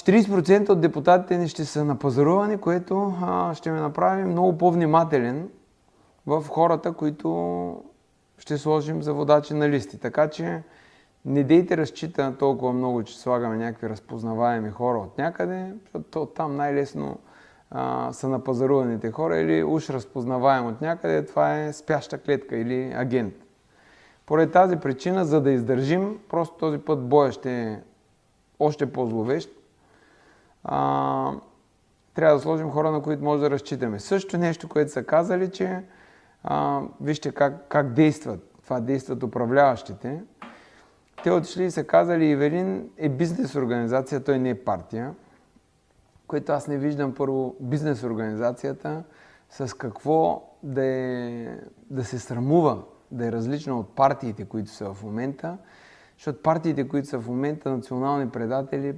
40% от депутатите ни ще са напазарувани, което ще ме направи много по-внимателен в хората, които ще сложим за водачи на листи. Така че не дейте разчита толкова много, че слагаме някакви разпознаваеми хора от някъде, защото там най-лесно са напазаруваните хора или уж разпознаваем от някъде, това е спяща клетка или агент. Поради тази причина, за да издържим, просто този път боя ще е още по-зловещ. Трябва да сложим хора, на които може да разчитаме. Също нещо, което са казали, че вижте как действат. Това действат управляващите. Те отишли и са казали, Ивелин е бизнес организация, той не е партия. Което аз не виждам първо бизнес организацията с какво да се срамува, да е различна от партиите, които са в момента. Защото партиите, които са в момента национални предатели,